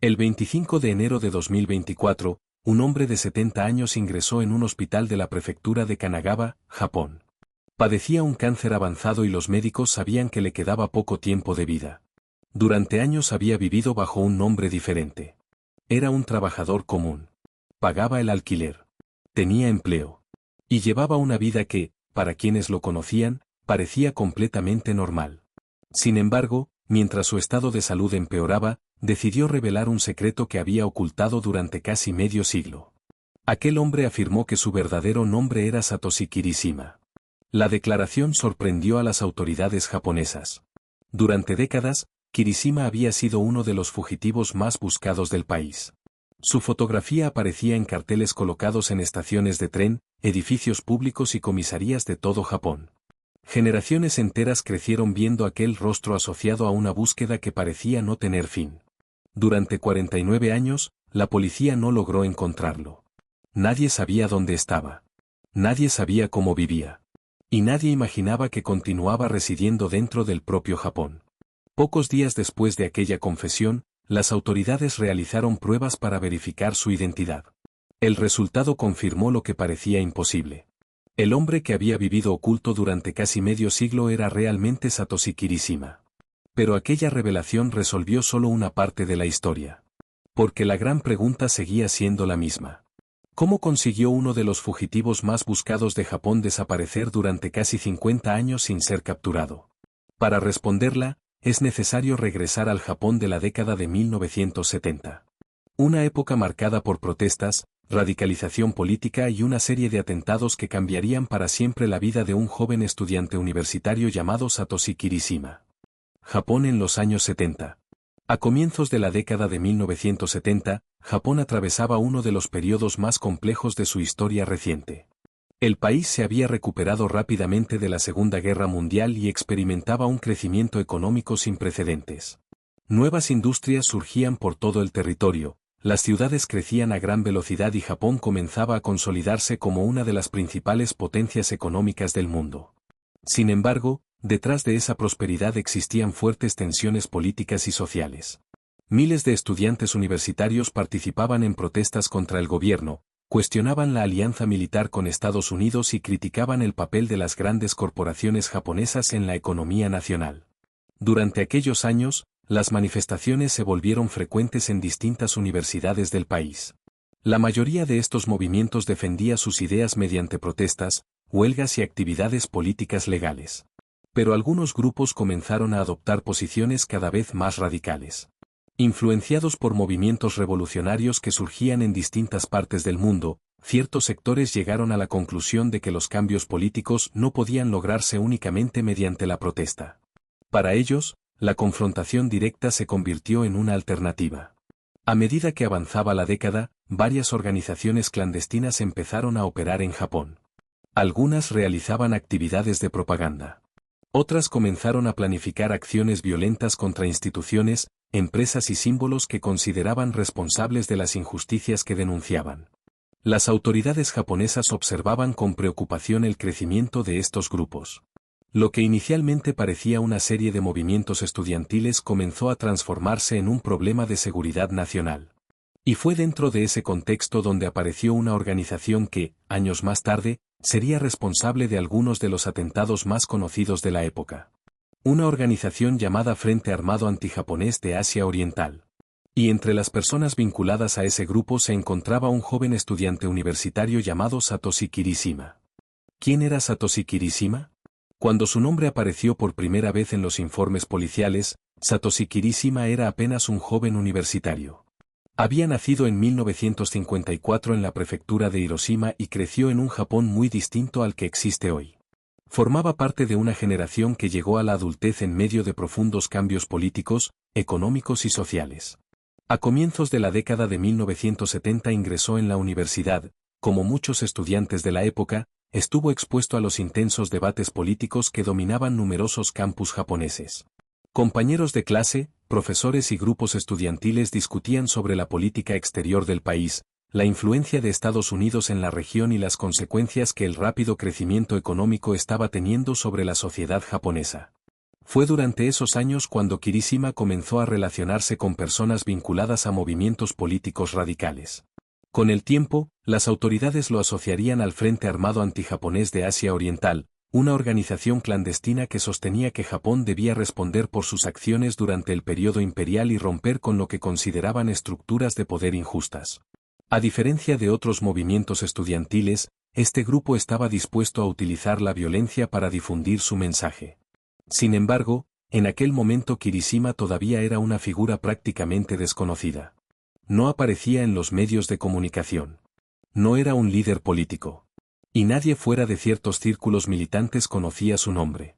El 25 de enero de 2024, un hombre de 70 años ingresó en un hospital de la prefectura de Kanagawa, Japón. Padecía un cáncer avanzado y los médicos sabían que le quedaba poco tiempo de vida. Durante años había vivido bajo un nombre diferente. Era un trabajador común. Pagaba el alquiler. Tenía empleo. Y llevaba una vida que, para quienes lo conocían, parecía completamente normal. Sin embargo, mientras su estado de salud empeoraba, decidió revelar un secreto que había ocultado durante casi medio siglo. Aquel hombre afirmó que su verdadero nombre era Satoshi Kirishima. La declaración sorprendió a las autoridades japonesas. Durante décadas, Kirishima había sido uno de los fugitivos más buscados del país. Su fotografía aparecía en carteles colocados en estaciones de tren, edificios públicos y comisarías de todo Japón. Generaciones enteras crecieron viendo aquel rostro asociado a una búsqueda que parecía no tener fin. Durante 49 años, la policía no logró encontrarlo. Nadie sabía dónde estaba. Nadie sabía cómo vivía. Y nadie imaginaba que continuaba residiendo dentro del propio Japón. Pocos días después de aquella confesión, las autoridades realizaron pruebas para verificar su identidad. El resultado confirmó lo que parecía imposible. El hombre que había vivido oculto durante casi medio siglo era realmente Satoshi Kirishima. Pero aquella revelación resolvió solo una parte de la historia. Porque la gran pregunta seguía siendo la misma. ¿Cómo consiguió uno de los fugitivos más buscados de Japón desaparecer durante casi 50 años sin ser capturado? Para responderla, es necesario regresar al Japón de la década de 1970. Una época marcada por protestas, radicalización política y una serie de atentados que cambiarían para siempre la vida de un joven estudiante universitario llamado Satoshi Kirishima. Japón en los años 70. A comienzos de la década de 1970, Japón atravesaba uno de los periodos más complejos de su historia reciente. El país se había recuperado rápidamente de la Segunda Guerra Mundial y experimentaba un crecimiento económico sin precedentes. Nuevas industrias surgían por todo el territorio, las ciudades crecían a gran velocidad y Japón comenzaba a consolidarse como una de las principales potencias económicas del mundo. Sin embargo, detrás de esa prosperidad existían fuertes tensiones políticas y sociales. Miles de estudiantes universitarios participaban en protestas contra el gobierno, cuestionaban la alianza militar con Estados Unidos y criticaban el papel de las grandes corporaciones japonesas en la economía nacional. Durante aquellos años, las manifestaciones se volvieron frecuentes en distintas universidades del país. La mayoría de estos movimientos defendía sus ideas mediante protestas, huelgas y actividades políticas legales. Pero algunos grupos comenzaron a adoptar posiciones cada vez más radicales. Influenciados por movimientos revolucionarios que surgían en distintas partes del mundo, ciertos sectores llegaron a la conclusión de que los cambios políticos no podían lograrse únicamente mediante la protesta. Para ellos, la confrontación directa se convirtió en una alternativa. A medida que avanzaba la década, varias organizaciones clandestinas empezaron a operar en Japón. Algunas realizaban actividades de propaganda. Otras comenzaron a planificar acciones violentas contra instituciones, empresas y símbolos que consideraban responsables de las injusticias que denunciaban. Las autoridades japonesas observaban con preocupación el crecimiento de estos grupos. Lo que inicialmente parecía una serie de movimientos estudiantiles comenzó a transformarse en un problema de seguridad nacional. Y fue dentro de ese contexto donde apareció una organización que, años más tarde, sería responsable de algunos de los atentados más conocidos de la época. Una organización llamada Frente Armado Antijaponés de Asia Oriental. Y entre las personas vinculadas a ese grupo se encontraba un joven estudiante universitario llamado Satoshi Kirishima. ¿Quién era Satoshi Kirishima? Cuando su nombre apareció por primera vez en los informes policiales, Satoshi Kirishima era apenas un joven universitario. Había nacido en 1954 en la prefectura de Hiroshima y creció en un Japón muy distinto al que existe hoy. Formaba parte de una generación que llegó a la adultez en medio de profundos cambios políticos, económicos y sociales. A comienzos de la década de 1970 ingresó en la universidad, como muchos estudiantes de la época, estuvo expuesto a los intensos debates políticos que dominaban numerosos campus japoneses. Compañeros de clase, profesores y grupos estudiantiles discutían sobre la política exterior del país, la influencia de Estados Unidos en la región y las consecuencias que el rápido crecimiento económico estaba teniendo sobre la sociedad japonesa. Fue durante esos años cuando Kirishima comenzó a relacionarse con personas vinculadas a movimientos políticos radicales. Con el tiempo, las autoridades lo asociarían al Frente Armado Antijaponés de Asia Oriental, una organización clandestina que sostenía que Japón debía responder por sus acciones durante el periodo imperial y romper con lo que consideraban estructuras de poder injustas. A diferencia de otros movimientos estudiantiles, este grupo estaba dispuesto a utilizar la violencia para difundir su mensaje. Sin embargo, en aquel momento Kirishima todavía era una figura prácticamente desconocida. No aparecía en los medios de comunicación. No era un líder político. Y nadie fuera de ciertos círculos militantes conocía su nombre.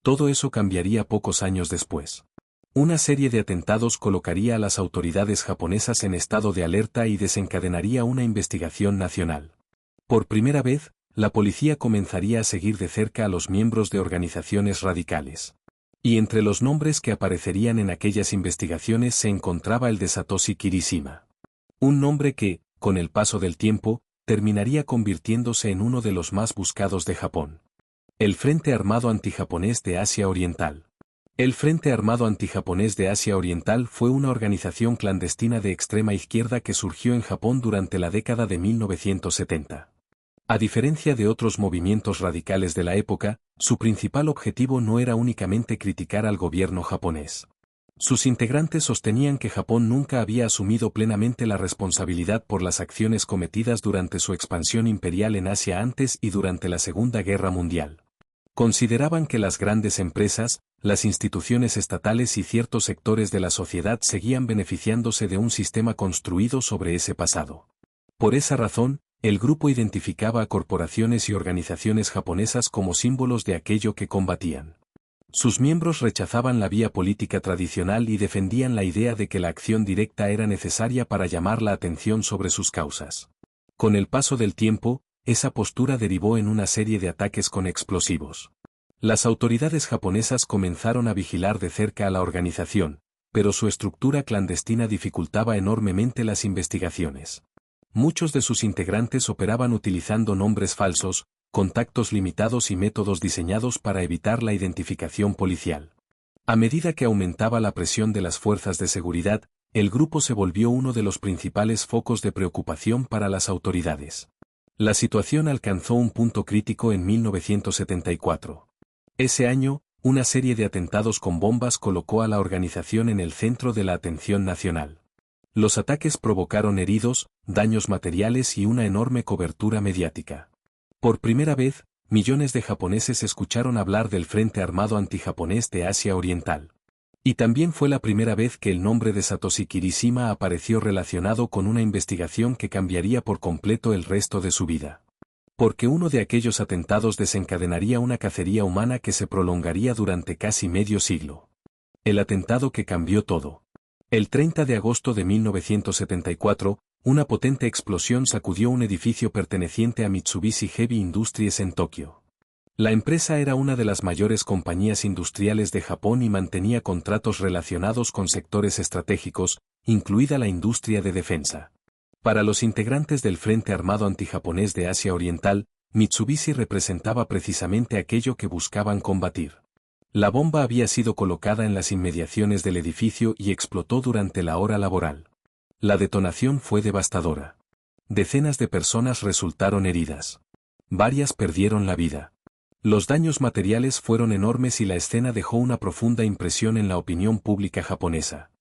Todo eso cambiaría pocos años después. Una serie de atentados colocaría a las autoridades japonesas en estado de alerta y desencadenaría una investigación nacional. Por primera vez, la policía comenzaría a seguir de cerca a los miembros de organizaciones radicales. Y entre los nombres que aparecerían en aquellas investigaciones se encontraba el de Satoshi Kirishima. Un nombre que, con el paso del tiempo, terminaría convirtiéndose en uno de los más buscados de Japón. El Frente Armado Antijaponés de Asia Oriental. El Frente Armado Antijaponés de Asia Oriental fue una organización clandestina de extrema izquierda que surgió en Japón durante la década de 1970. A diferencia de otros movimientos radicales de la época, su principal objetivo no era únicamente criticar al gobierno japonés. Sus integrantes sostenían que Japón nunca había asumido plenamente la responsabilidad por las acciones cometidas durante su expansión imperial en Asia antes y durante la Segunda Guerra Mundial. Consideraban que las grandes empresas, las instituciones estatales y ciertos sectores de la sociedad seguían beneficiándose de un sistema construido sobre ese pasado. Por esa razón, el grupo identificaba a corporaciones y organizaciones japonesas como símbolos de aquello que combatían. Sus miembros rechazaban la vía política tradicional y defendían la idea de que la acción directa era necesaria para llamar la atención sobre sus causas. Con el paso del tiempo, esa postura derivó en una serie de ataques con explosivos. Las autoridades japonesas comenzaron a vigilar de cerca a la organización, pero su estructura clandestina dificultaba enormemente las investigaciones. Muchos de sus integrantes operaban utilizando nombres falsos, contactos limitados y métodos diseñados para evitar la identificación policial. A medida que aumentaba la presión de las fuerzas de seguridad, el grupo se volvió uno de los principales focos de preocupación para las autoridades. La situación alcanzó un punto crítico en 1974. Ese año, una serie de atentados con bombas colocó a la organización en el centro de la atención nacional. Los ataques provocaron heridos, daños materiales y una enorme cobertura mediática. Por primera vez, millones de japoneses escucharon hablar del Frente Armado Antijaponés de Asia Oriental. Y también fue la primera vez que el nombre de Satoshi Kirishima apareció relacionado con una investigación que cambiaría por completo el resto de su vida. Porque uno de aquellos atentados desencadenaría una cacería humana que se prolongaría durante casi medio siglo. El atentado que cambió todo. El 30 de agosto de 1974, una potente explosión sacudió un edificio perteneciente a Mitsubishi Heavy Industries en Tokio. La empresa era una de las mayores compañías industriales de Japón y mantenía contratos relacionados con sectores estratégicos, incluida la industria de defensa. Para los integrantes del Frente Armado Antijaponés de Asia Oriental, Mitsubishi representaba precisamente aquello que buscaban combatir. La bomba había sido colocada en las inmediaciones del edificio y explotó durante la hora laboral. La detonación fue devastadora. Decenas de personas resultaron heridas. Varias perdieron la vida. Los daños materiales fueron enormes y la escena dejó una profunda impresión en la opinión pública japonesa.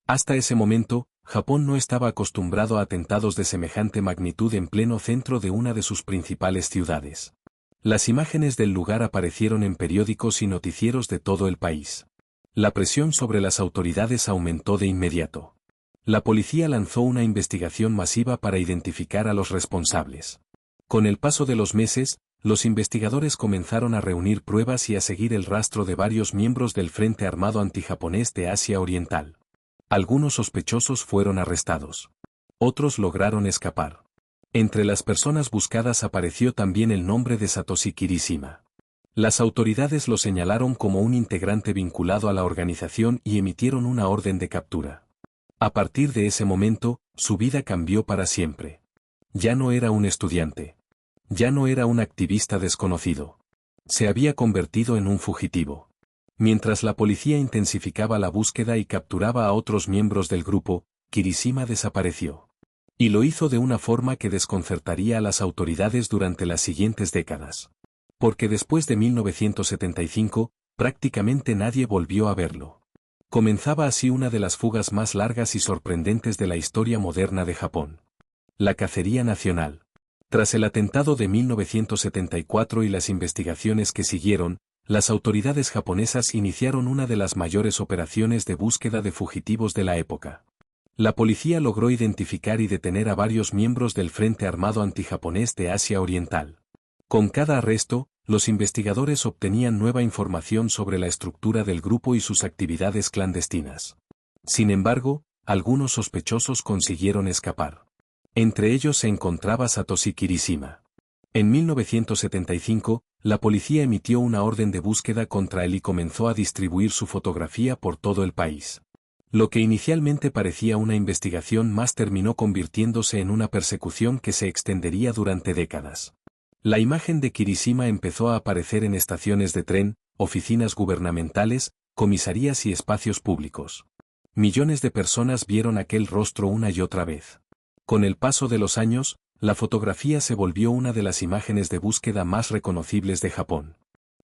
Hasta ese momento, Japón no estaba acostumbrado a atentados de semejante magnitud en pleno centro de una de sus principales ciudades. Las imágenes del lugar aparecieron en periódicos y noticieros de todo el país. La presión sobre las autoridades aumentó de inmediato. La policía lanzó una investigación masiva para identificar a los responsables. Con el paso de los meses, los investigadores comenzaron a reunir pruebas y a seguir el rastro de varios miembros del Frente Armado Antijaponés de Asia Oriental. Algunos sospechosos fueron arrestados. Otros lograron escapar. Entre las personas buscadas apareció también el nombre de Satoshi Kirishima. Las autoridades lo señalaron como un integrante vinculado a la organización y emitieron una orden de captura. A partir de ese momento, su vida cambió para siempre. Ya no era un estudiante. Ya no era un activista desconocido. Se había convertido en un fugitivo. Mientras la policía intensificaba la búsqueda y capturaba a otros miembros del grupo, Kirishima desapareció. Y lo hizo de una forma que desconcertaría a las autoridades durante las siguientes décadas. Porque después de 1975, prácticamente nadie volvió a verlo. Comenzaba así una de las fugas más largas y sorprendentes de la historia moderna de Japón. La cacería nacional. Tras el atentado de 1974 y las investigaciones que siguieron, las autoridades japonesas iniciaron una de las mayores operaciones de búsqueda de fugitivos de la época. La policía logró identificar y detener a varios miembros del Frente Armado Antijaponés de Asia Oriental. Con cada arresto, los investigadores obtenían nueva información sobre la estructura del grupo y sus actividades clandestinas. Sin embargo, algunos sospechosos consiguieron escapar. Entre ellos se encontraba Satoshi Kirishima. En 1975, la policía emitió una orden de búsqueda contra él y comenzó a distribuir su fotografía por todo el país. Lo que inicialmente parecía una investigación más terminó convirtiéndose en una persecución que se extendería durante décadas. La imagen de Kirishima empezó a aparecer en estaciones de tren, oficinas gubernamentales, comisarías y espacios públicos. Millones de personas vieron aquel rostro una y otra vez. Con el paso de los años, la fotografía se volvió una de las imágenes de búsqueda más reconocibles de Japón.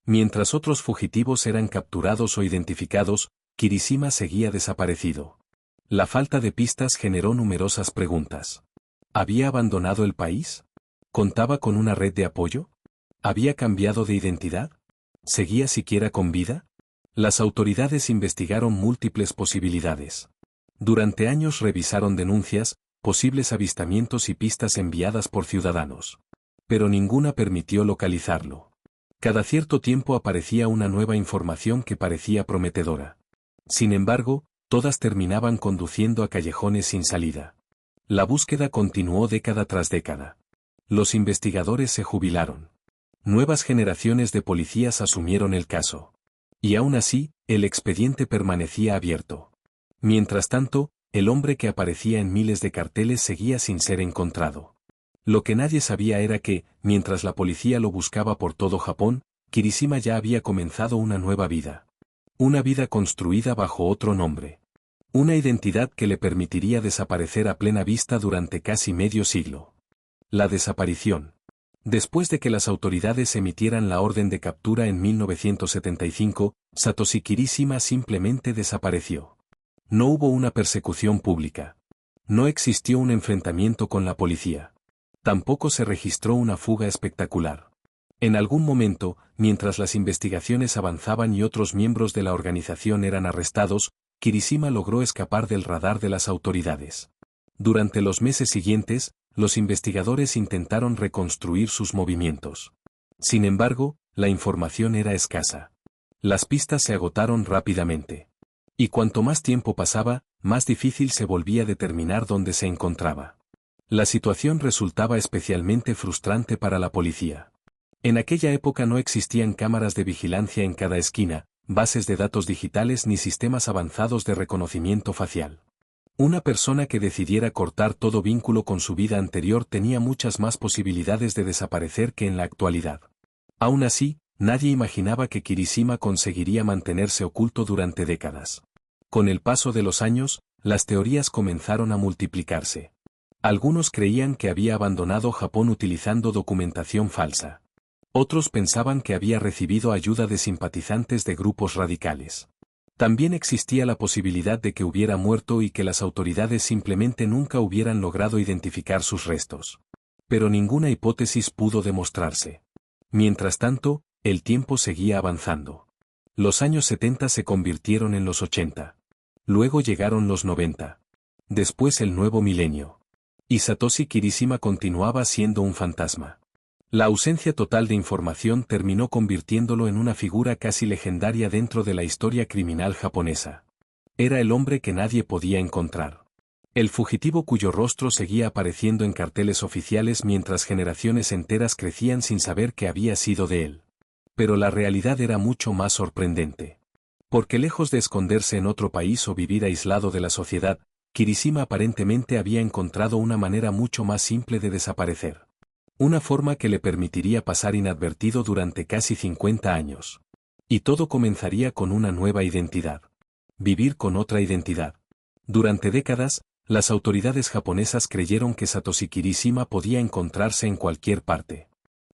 Mientras otros fugitivos eran capturados o identificados, Kirishima seguía desaparecido. La falta de pistas generó numerosas preguntas. ¿Había abandonado el país? ¿Contaba con una red de apoyo? ¿Había cambiado de identidad? ¿Seguía siquiera con vida? Las autoridades investigaron múltiples posibilidades. Durante años revisaron denuncias, posibles avistamientos y pistas enviadas por ciudadanos. Pero ninguna permitió localizarlo. Cada cierto tiempo aparecía una nueva información que parecía prometedora. Sin embargo, todas terminaban conduciendo a callejones sin salida. La búsqueda continuó década tras década. Los investigadores se jubilaron. Nuevas generaciones de policías asumieron el caso. Y aún así, el expediente permanecía abierto. Mientras tanto, el hombre que aparecía en miles de carteles seguía sin ser encontrado. Lo que nadie sabía era que, mientras la policía lo buscaba por todo Japón, Kirishima ya había comenzado una nueva vida. Una vida construida bajo otro nombre. Una identidad que le permitiría desaparecer a plena vista durante casi medio siglo. La desaparición. Después de que las autoridades emitieran la orden de captura en 1975, Satoshi Kirishima simplemente desapareció. No hubo una persecución pública. No existió un enfrentamiento con la policía. Tampoco se registró una fuga espectacular. En algún momento, mientras las investigaciones avanzaban y otros miembros de la organización eran arrestados, Kirishima logró escapar del radar de las autoridades. Durante los meses siguientes, los investigadores intentaron reconstruir sus movimientos. Sin embargo, la información era escasa. Las pistas se agotaron rápidamente. Y cuanto más tiempo pasaba, más difícil se volvía determinar dónde se encontraba. La situación resultaba especialmente frustrante para la policía. En aquella época no existían cámaras de vigilancia en cada esquina, bases de datos digitales ni sistemas avanzados de reconocimiento facial. Una persona que decidiera cortar todo vínculo con su vida anterior tenía muchas más posibilidades de desaparecer que en la actualidad. Aún así, nadie imaginaba que Kirishima conseguiría mantenerse oculto durante décadas. Con el paso de los años, las teorías comenzaron a multiplicarse. Algunos creían que había abandonado Japón utilizando documentación falsa. Otros pensaban que había recibido ayuda de simpatizantes de grupos radicales. También existía la posibilidad de que hubiera muerto y que las autoridades simplemente nunca hubieran logrado identificar sus restos. Pero ninguna hipótesis pudo demostrarse. Mientras tanto, el tiempo seguía avanzando. Los años 70 se convirtieron en los 80. Luego llegaron los 90. Después el nuevo milenio. Y Satoshi Kirishima continuaba siendo un fantasma. La ausencia total de información terminó convirtiéndolo en una figura casi legendaria dentro de la historia criminal japonesa. Era el hombre que nadie podía encontrar. El fugitivo cuyo rostro seguía apareciendo en carteles oficiales mientras generaciones enteras crecían sin saber qué había sido de él. Pero la realidad era mucho más sorprendente. Porque lejos de esconderse en otro país o vivir aislado de la sociedad, Kirishima aparentemente había encontrado una manera mucho más simple de desaparecer. Una forma que le permitiría pasar inadvertido durante casi 50 años. Y todo comenzaría con una nueva identidad. Vivir con otra identidad. Durante décadas, las autoridades japonesas creyeron que Satoshi Kirishima podía encontrarse en cualquier parte.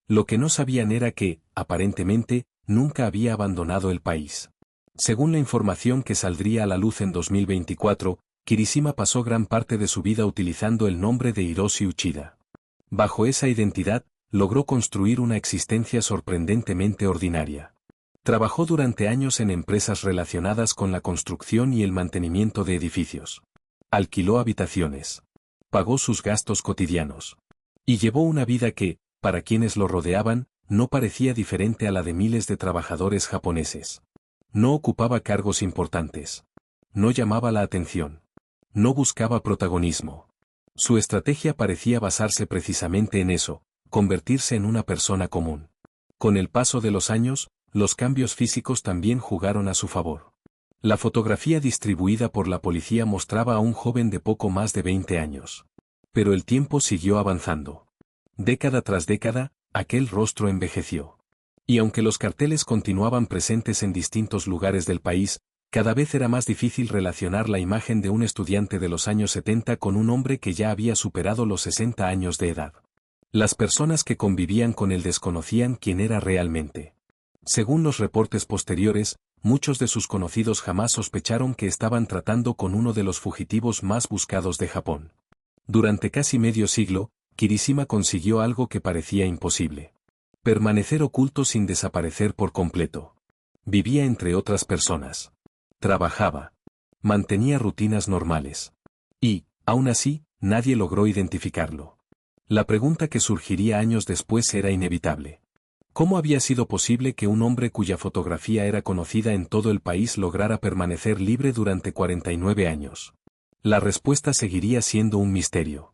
Lo que no sabían era que, aparentemente, nunca había abandonado el país. Según la información que saldría a la luz en 2024, Kirishima pasó gran parte de su vida utilizando el nombre de Hiroshi Uchida. Bajo esa identidad, logró construir una existencia sorprendentemente ordinaria. Trabajó durante años en empresas relacionadas con la construcción y el mantenimiento de edificios. Alquiló habitaciones. Pagó sus gastos cotidianos. Y llevó una vida que, para quienes lo rodeaban, no parecía diferente a la de miles de trabajadores japoneses. No ocupaba cargos importantes. No llamaba la atención. No buscaba protagonismo. Su estrategia parecía basarse precisamente en eso, convertirse en una persona común. Con el paso de los años, los cambios físicos también jugaron a su favor. La fotografía distribuida por la policía mostraba a un joven de poco más de 20 años. Pero el tiempo siguió avanzando. Década tras década, aquel rostro envejeció. Y aunque los carteles continuaban presentes en distintos lugares del país, cada vez era más difícil relacionar la imagen de un estudiante de los años 70 con un hombre que ya había superado los 60 años de edad. Las personas que convivían con él desconocían quién era realmente. Según los reportes posteriores, muchos de sus conocidos jamás sospecharon que estaban tratando con uno de los fugitivos más buscados de Japón. Durante casi medio siglo, Kirishima consiguió algo que parecía imposible. Permanecer oculto sin desaparecer por completo. Vivía entre otras personas. Trabajaba. Mantenía rutinas normales. Y, aún así, nadie logró identificarlo. La pregunta que surgiría años después era inevitable. ¿Cómo había sido posible que un hombre cuya fotografía era conocida en todo el país lograra permanecer libre durante 49 años? La respuesta seguiría siendo un misterio.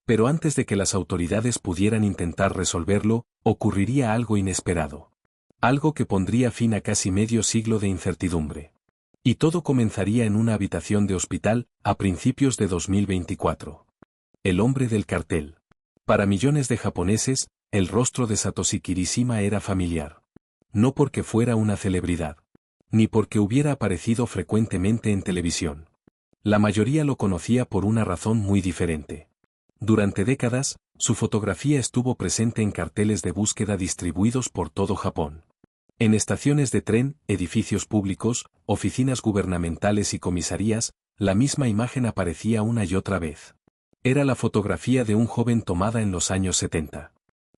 Pero antes de que las autoridades pudieran intentar resolverlo, ocurriría algo inesperado. Algo que pondría fin a casi medio siglo de incertidumbre. Y todo comenzaría en una habitación de hospital, a principios de 2024. El hombre del cartel. Para millones de japoneses, el rostro de Satoshi Kirishima era familiar. No porque fuera una celebridad. Ni porque hubiera aparecido frecuentemente en televisión. La mayoría lo conocía por una razón muy diferente. Durante décadas, su fotografía estuvo presente en carteles de búsqueda distribuidos por todo Japón. En estaciones de tren, edificios públicos, oficinas gubernamentales y comisarías, la misma imagen aparecía una y otra vez. Era la fotografía de un joven tomada en los años 70.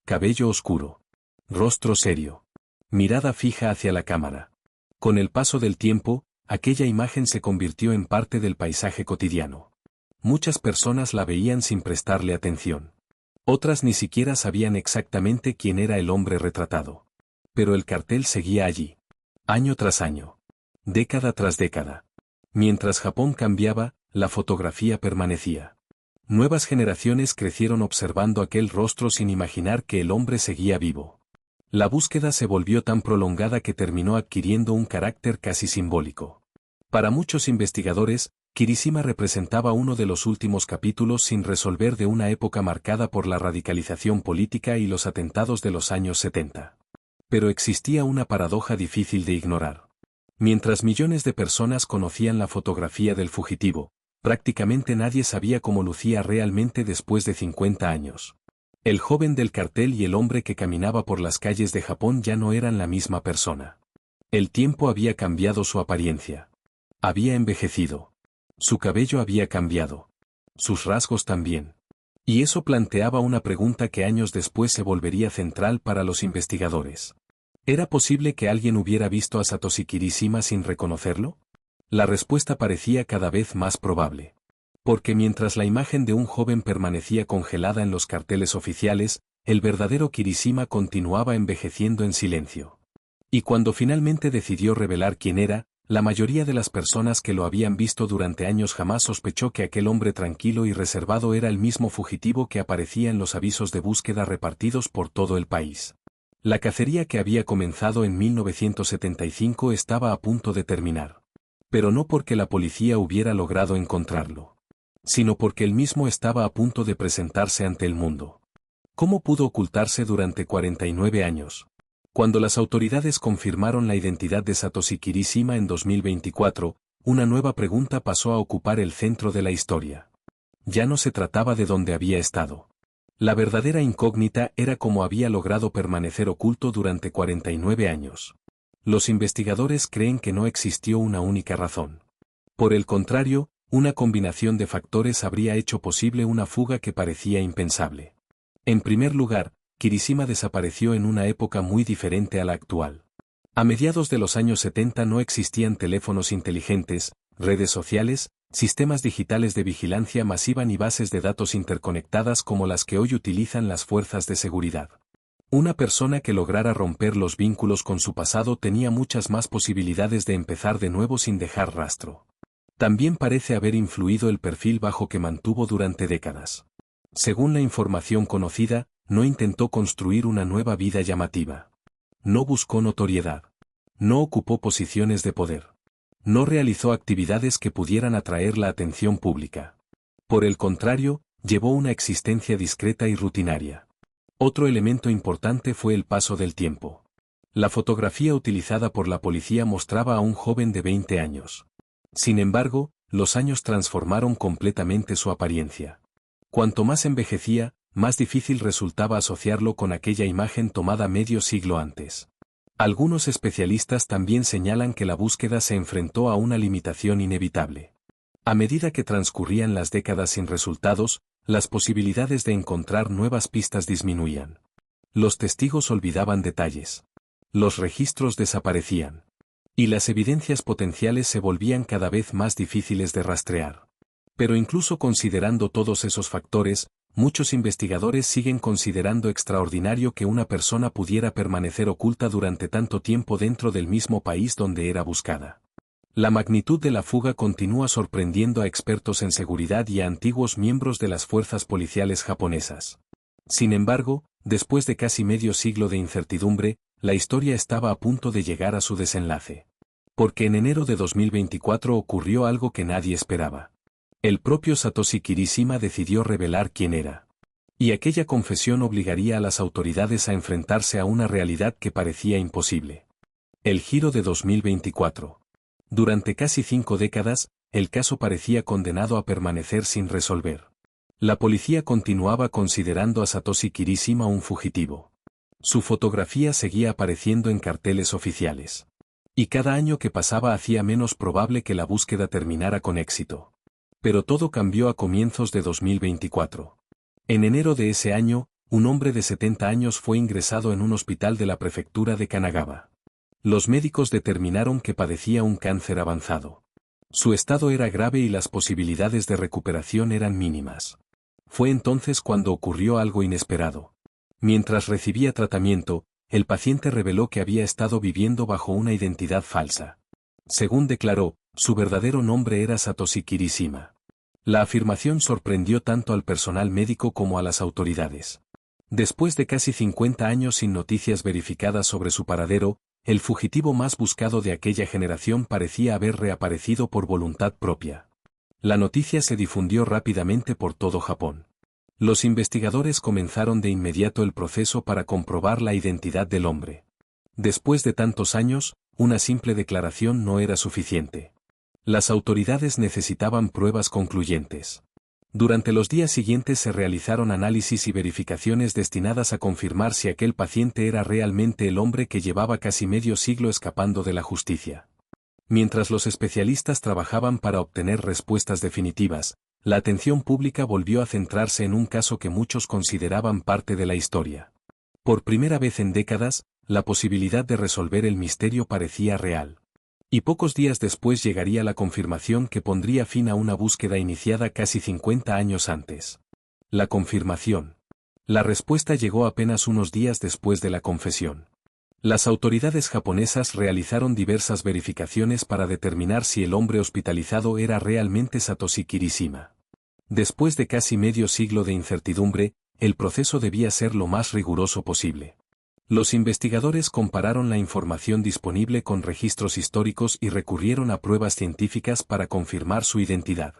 Cabello oscuro. Rostro serio. Mirada fija hacia la cámara. Con el paso del tiempo, aquella imagen se convirtió en parte del paisaje cotidiano. Muchas personas la veían sin prestarle atención. Otras ni siquiera sabían exactamente quién era el hombre retratado. Pero el cartel seguía allí. Año tras año. Década tras década. Mientras Japón cambiaba, la fotografía permanecía. Nuevas generaciones crecieron observando aquel rostro sin imaginar que el hombre seguía vivo. La búsqueda se volvió tan prolongada que terminó adquiriendo un carácter casi simbólico. Para muchos investigadores, Kirishima representaba uno de los últimos capítulos sin resolver de una época marcada por la radicalización política y los atentados de los años 70. Pero existía una paradoja difícil de ignorar. Mientras millones de personas conocían la fotografía del fugitivo, prácticamente nadie sabía cómo lucía realmente después de 50 años. El joven del cartel y el hombre que caminaba por las calles de Japón ya no eran la misma persona. El tiempo había cambiado su apariencia. Había envejecido. Su cabello había cambiado. Sus rasgos también. Y eso planteaba una pregunta que años después se volvería central para los investigadores. ¿Era posible que alguien hubiera visto a Satoshi Kirishima sin reconocerlo? La respuesta parecía cada vez más probable. Porque mientras la imagen de un joven permanecía congelada en los carteles oficiales, el verdadero Kirishima continuaba envejeciendo en silencio. Y cuando finalmente decidió revelar quién era, la mayoría de las personas que lo habían visto durante años jamás sospechó que aquel hombre tranquilo y reservado era el mismo fugitivo que aparecía en los avisos de búsqueda repartidos por todo el país. La cacería que había comenzado en 1975 estaba a punto de terminar. Pero no porque la policía hubiera logrado encontrarlo, sino porque él mismo estaba a punto de presentarse ante el mundo. ¿Cómo pudo ocultarse durante 49 años? Cuando las autoridades confirmaron la identidad de Satoshi Kirishima en 2024, una nueva pregunta pasó a ocupar el centro de la historia. Ya no se trataba de dónde había estado. La verdadera incógnita era cómo había logrado permanecer oculto durante 49 años. Los investigadores creen que no existió una única razón. Por el contrario, una combinación de factores habría hecho posible una fuga que parecía impensable. En primer lugar, Kirishima desapareció en una época muy diferente a la actual. A mediados de los años 70 no existían teléfonos inteligentes, redes sociales, sistemas digitales de vigilancia masiva ni bases de datos interconectadas como las que hoy utilizan las fuerzas de seguridad. Una persona que lograra romper los vínculos con su pasado tenía muchas más posibilidades de empezar de nuevo sin dejar rastro. También parece haber influido el perfil bajo que mantuvo durante décadas. Según la información conocida, no intentó construir una nueva vida llamativa. No buscó notoriedad. No ocupó posiciones de poder. No realizó actividades que pudieran atraer la atención pública. Por el contrario, llevó una existencia discreta y rutinaria. Otro elemento importante fue el paso del tiempo. La fotografía utilizada por la policía mostraba a un joven de 20 años. Sin embargo, los años transformaron completamente su apariencia. Cuanto más envejecía, más difícil resultaba asociarlo con aquella imagen tomada medio siglo antes. Algunos especialistas también señalan que la búsqueda se enfrentó a una limitación inevitable. A medida que transcurrían las décadas sin resultados, las posibilidades de encontrar nuevas pistas disminuían. Los testigos olvidaban detalles. Los registros desaparecían. Y las evidencias potenciales se volvían cada vez más difíciles de rastrear. Pero incluso considerando todos esos factores, muchos investigadores siguen considerando extraordinario que una persona pudiera permanecer oculta durante tanto tiempo dentro del mismo país donde era buscada. La magnitud de la fuga continúa sorprendiendo a expertos en seguridad y a antiguos miembros de las fuerzas policiales japonesas. Sin embargo, después de casi medio siglo de incertidumbre, la historia estaba a punto de llegar a su desenlace. Porque en enero de 2024 ocurrió algo que nadie esperaba. El propio Satoshi Kirishima decidió revelar quién era. Y aquella confesión obligaría a las autoridades a enfrentarse a una realidad que parecía imposible. El giro de 2024. Durante casi 5 décadas, el caso parecía condenado a permanecer sin resolver. La policía continuaba considerando a Satoshi Kirishima un fugitivo. Su fotografía seguía apareciendo en carteles oficiales. Y cada año que pasaba hacía menos probable que la búsqueda terminara con éxito. Pero todo cambió a comienzos de 2024. En enero de ese año, un hombre de 70 años fue ingresado en un hospital de la prefectura de Kanagawa. Los médicos determinaron que padecía un cáncer avanzado. Su estado era grave y las posibilidades de recuperación eran mínimas. Fue entonces cuando ocurrió algo inesperado. Mientras recibía tratamiento, el paciente reveló que había estado viviendo bajo una identidad falsa. Según declaró, su verdadero nombre era Satoshi Kirishima. La afirmación sorprendió tanto al personal médico como a las autoridades. Después de casi 50 años sin noticias verificadas sobre su paradero, el fugitivo más buscado de aquella generación parecía haber reaparecido por voluntad propia. La noticia se difundió rápidamente por todo Japón. Los investigadores comenzaron de inmediato el proceso para comprobar la identidad del hombre. Después de tantos años, una simple declaración no era suficiente. Las autoridades necesitaban pruebas concluyentes. Durante los días siguientes se realizaron análisis y verificaciones destinadas a confirmar si aquel paciente era realmente el hombre que llevaba casi medio siglo escapando de la justicia. Mientras los especialistas trabajaban para obtener respuestas definitivas, la atención pública volvió a centrarse en un caso que muchos consideraban parte de la historia. Por primera vez en décadas, la posibilidad de resolver el misterio parecía real. Y pocos días después llegaría la confirmación que pondría fin a una búsqueda iniciada casi 50 años antes. La confirmación. La respuesta llegó apenas unos días después de la confesión. Las autoridades japonesas realizaron diversas verificaciones para determinar si el hombre hospitalizado era realmente Satoshi Kirishima. Después de casi medio siglo de incertidumbre, el proceso debía ser lo más riguroso posible. Los investigadores compararon la información disponible con registros históricos y recurrieron a pruebas científicas para confirmar su identidad.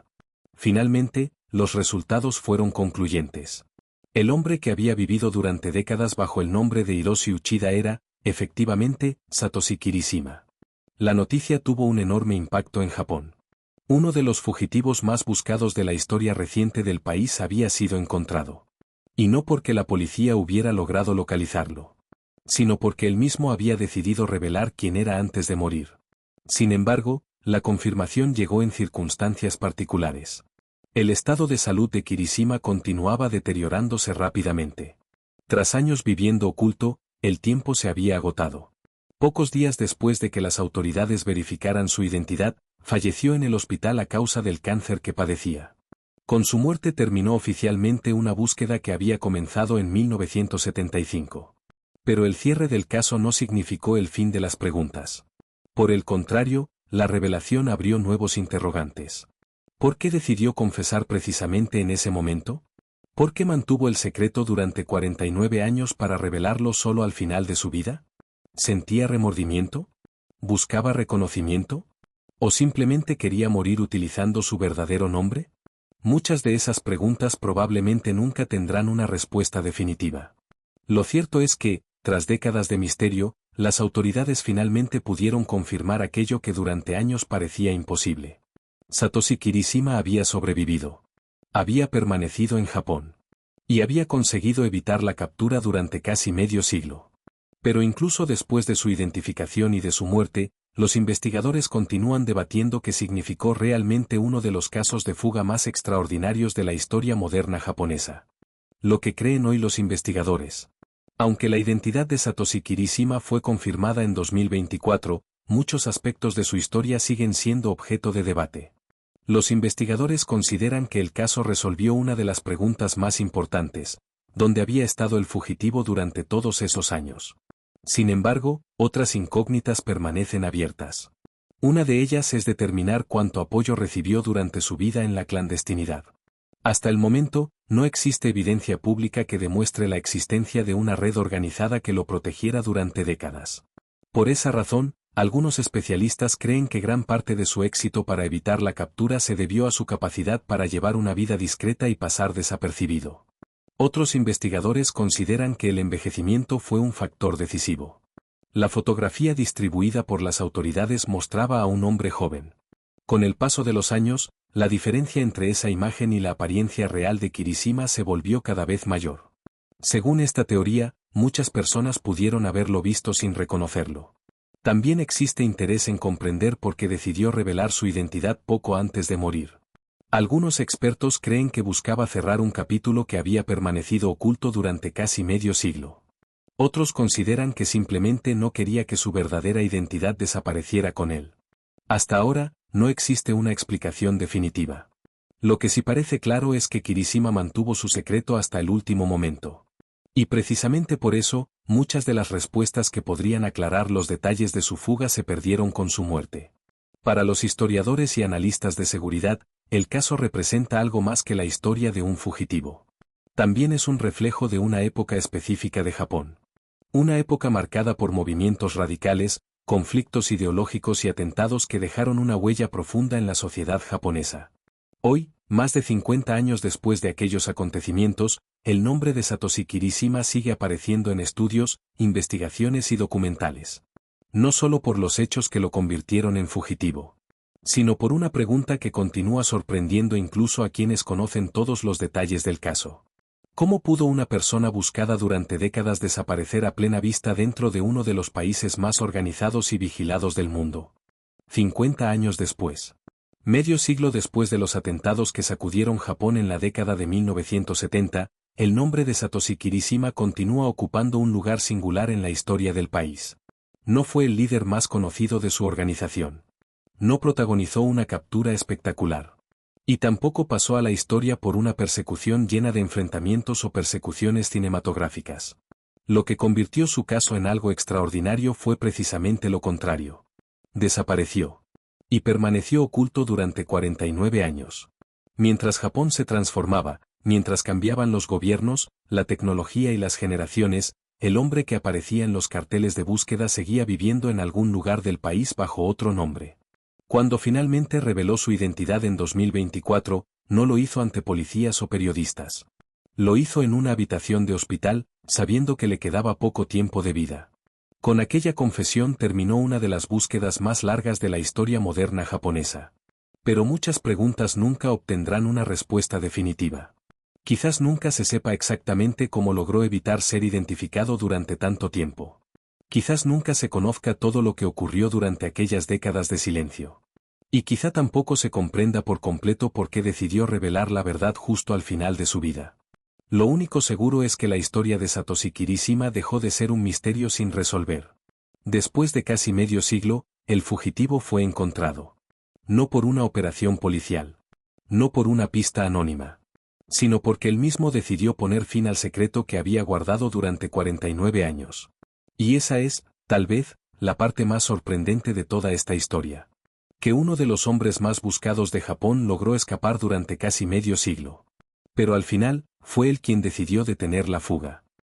Finalmente, los resultados fueron concluyentes. El hombre que había vivido durante décadas bajo el nombre de Hiroshi Uchida era, efectivamente, Satoshi Kirishima. La noticia tuvo un enorme impacto en Japón. Uno de los fugitivos más buscados de la historia reciente del país había sido encontrado. Y no porque la policía hubiera logrado localizarlo, sino porque él mismo había decidido revelar quién era antes de morir. Sin embargo, la confirmación llegó en circunstancias particulares. El estado de salud de Kirishima continuaba deteriorándose rápidamente. Tras años viviendo oculto, el tiempo se había agotado. Pocos días después de que las autoridades verificaran su identidad, falleció en el hospital a causa del cáncer que padecía. Con su muerte terminó oficialmente una búsqueda que había comenzado en 1975. Pero el cierre del caso no significó el fin de las preguntas. Por el contrario, la revelación abrió nuevos interrogantes. ¿Por qué decidió confesar precisamente en ese momento? ¿Por qué mantuvo el secreto durante 49 años para revelarlo solo al final de su vida? ¿Sentía remordimiento? ¿Buscaba reconocimiento? ¿O simplemente quería morir utilizando su verdadero nombre? Muchas de esas preguntas probablemente nunca tendrán una respuesta definitiva. Lo cierto es que, tras décadas de misterio, las autoridades finalmente pudieron confirmar aquello que durante años parecía imposible. Satoshi Kirishima había sobrevivido. Había permanecido en Japón. Y había conseguido evitar la captura durante casi medio siglo. Pero incluso después de su identificación y de su muerte, los investigadores continúan debatiendo qué significó realmente uno de los casos de fuga más extraordinarios de la historia moderna japonesa. Lo que creen hoy los investigadores. Aunque la identidad de Satoshi Kirishima fue confirmada en 2024, muchos aspectos de su historia siguen siendo objeto de debate. Los investigadores consideran que el caso resolvió una de las preguntas más importantes: ¿dónde había estado el fugitivo durante todos esos años? Sin embargo, otras incógnitas permanecen abiertas. Una de ellas es determinar cuánto apoyo recibió durante su vida en la clandestinidad. Hasta el momento, no existe evidencia pública que demuestre la existencia de una red organizada que lo protegiera durante décadas. Por esa razón, algunos especialistas creen que gran parte de su éxito para evitar la captura se debió a su capacidad para llevar una vida discreta y pasar desapercibido. Otros investigadores consideran que el envejecimiento fue un factor decisivo. La fotografía distribuida por las autoridades mostraba a un hombre joven. Con el paso de los años, la diferencia entre esa imagen y la apariencia real de Kirishima se volvió cada vez mayor. Según esta teoría, muchas personas pudieron haberlo visto sin reconocerlo. También existe interés en comprender por qué decidió revelar su identidad poco antes de morir. Algunos expertos creen que buscaba cerrar un capítulo que había permanecido oculto durante casi medio siglo. Otros consideran que simplemente no quería que su verdadera identidad desapareciera con él. Hasta ahora, no existe una explicación definitiva. Lo que sí parece claro es que Kirishima mantuvo su secreto hasta el último momento. Y precisamente por eso, muchas de las respuestas que podrían aclarar los detalles de su fuga se perdieron con su muerte. Para los historiadores y analistas de seguridad, el caso representa algo más que la historia de un fugitivo. También es un reflejo de una época específica de Japón. Una época marcada por movimientos radicales, conflictos ideológicos y atentados que dejaron una huella profunda en la sociedad japonesa. Hoy, más de 50 años después de aquellos acontecimientos, el nombre de Satoshi Kirishima sigue apareciendo en estudios, investigaciones y documentales. No solo por los hechos que lo convirtieron en fugitivo, sino por una pregunta que continúa sorprendiendo incluso a quienes conocen todos los detalles del caso. ¿Cómo pudo una persona buscada durante décadas desaparecer a plena vista dentro de uno de los países más organizados y vigilados del mundo? 50 años después. Medio siglo después de los atentados que sacudieron Japón en la década de 1970, el nombre de Satoshi Kirishima continúa ocupando un lugar singular en la historia del país. No fue el líder más conocido de su organización. No protagonizó una captura espectacular. Y tampoco pasó a la historia por una persecución llena de enfrentamientos o persecuciones cinematográficas. Lo que convirtió su caso en algo extraordinario fue precisamente lo contrario. Desapareció. Y permaneció oculto durante 49 años. Mientras Japón se transformaba, mientras cambiaban los gobiernos, la tecnología y las generaciones, el hombre que aparecía en los carteles de búsqueda seguía viviendo en algún lugar del país bajo otro nombre. Cuando finalmente reveló su identidad en 2024, no lo hizo ante policías o periodistas. Lo hizo en una habitación de hospital, sabiendo que le quedaba poco tiempo de vida. Con aquella confesión terminó una de las búsquedas más largas de la historia moderna japonesa. Pero muchas preguntas nunca obtendrán una respuesta definitiva. Quizás nunca se sepa exactamente cómo logró evitar ser identificado durante tanto tiempo. Quizás nunca se conozca todo lo que ocurrió durante aquellas décadas de silencio. Y quizá tampoco se comprenda por completo por qué decidió revelar la verdad justo al final de su vida. Lo único seguro es que la historia de Satoshi Kirishima dejó de ser un misterio sin resolver. Después de casi medio siglo, el fugitivo fue encontrado. No por una operación policial. No por una pista anónima. Sino porque él mismo decidió poner fin al secreto que había guardado durante 49 años. Y esa es, tal vez, la parte más sorprendente de toda esta historia. Que uno de los hombres más buscados de Japón logró escapar durante casi medio siglo. Pero al final, fue él quien decidió detener la fuga.